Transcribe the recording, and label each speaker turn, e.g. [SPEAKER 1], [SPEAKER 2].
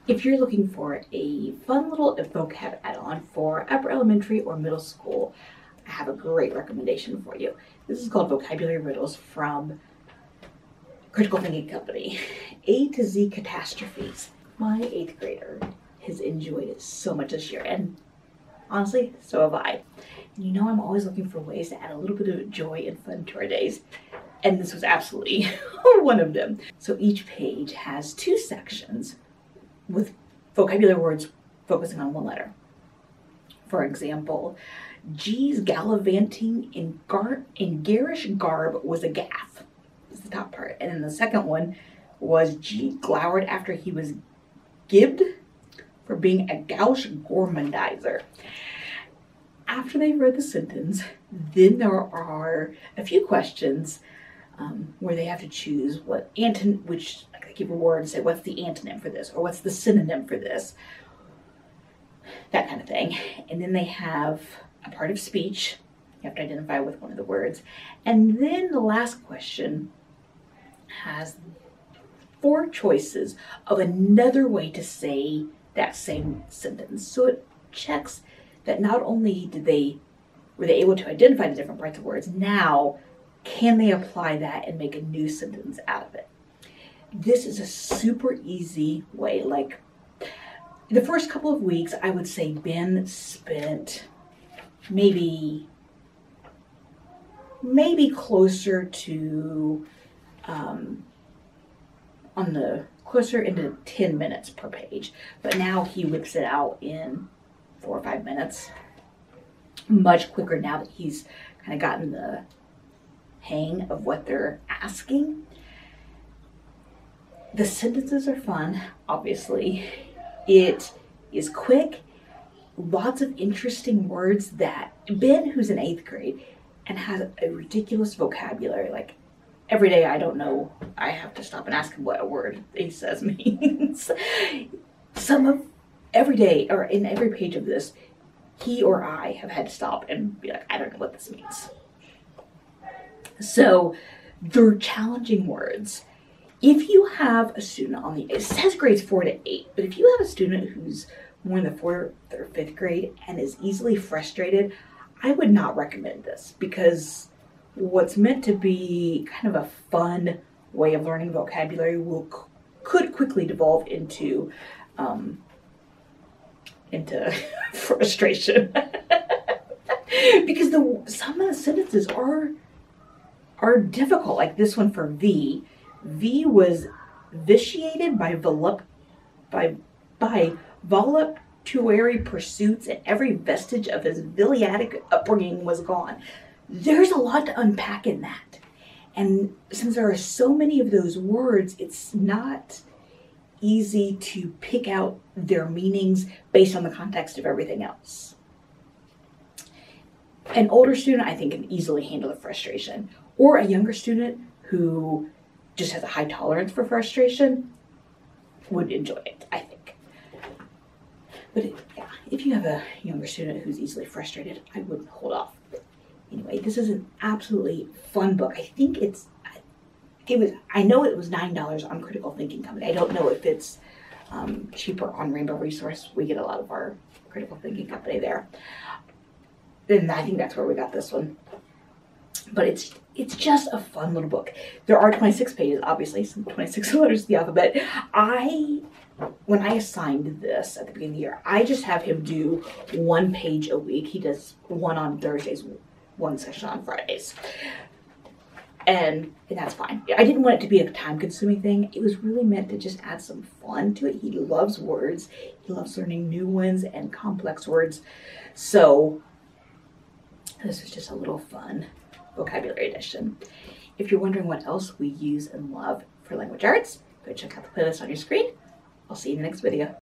[SPEAKER 1] If you're looking for a fun little vocab add-on for upper elementary or middle school, I have a great recommendation for you. This is called Vocabulary Riddles from Critical Thinking Company. A to Z catastrophes. My 8th grader has enjoyed it so much this year, and honestly, so have I. And you know I'm always looking for ways to add a little bit of joy and fun to our days, and this was absolutely one of them. So each page has 2 sections with vocabulary words focusing on one letter. For example, G's gallivanting in garish garb was a gaffe. This is the top part. And then the second one was G glowered after he was gibbed for being a gauche gourmandizer. After they've read the sentence, then there are a few questions where they have to choose what which they give a word and say, what's the antonym for this? Or what's the synonym for this? That kind of thing. And then they have a part of speech. You have to identify with one of the words. And then the last question has 4 choices of another way to say that same sentence. So it checks that not only were they able to identify the different parts of words, now can they apply that and make a new sentence out of it? This is a super easy way. Like the first couple of weeks, I would say Ben spent maybe closer to closer into 10 minutes per page, but now he whips it out in 4 or 5 minutes, much quicker now that he's kind of gotten the hang of what they're asking. The sentences are fun, obviously. It is quick, lots of interesting words that Ben, who's in 8th grade and has a ridiculous vocabulary, like every day I don't know, I have to stop and ask him what a word he says means. Every day or in every page of this, he or I have had to stop and be like, I don't know what this means. So they're challenging words. If you have a student it says grades 4 to 8, but if you have a student who's more in the 4th or 5th grade and is easily frustrated, I would not recommend this, because what's meant to be kind of a fun way of learning vocabulary could quickly devolve into frustration. Because some of the sentences are difficult, like this one for V. V was vitiated by voluptuary pursuits, and every vestige of his Viliatic upbringing was gone. There's a lot to unpack in that. And since there are so many of those words, it's not easy to pick out their meanings based on the context of everything else. An older student, I think, can easily handle the frustration, or a younger student who just has a high tolerance for frustration would enjoy it, I think. But if you have a younger student who's easily frustrated, I wouldn't hold off. But anyway, this is an absolutely fun book. I know it was $9 on Critical Thinking Company. I don't know if it's cheaper on Rainbow Resource. We get a lot of our Critical Thinking Company there. And I think that's where we got this one. But it's just a fun little book. There are 26 pages, obviously, some 26 letters of the alphabet. When I assigned this at the beginning of the year, I just have him do 1 page a week. He does 1 on Thursdays, 1 session on Fridays. And that's fine. I didn't want it to be a time-consuming thing. It was really meant to just add some fun to it. He loves words. He loves learning new ones and complex words. So this is just a little fun vocabulary edition. If you're wondering what else we use and love for language arts, go check out the playlist on your screen. I'll see you in the next video.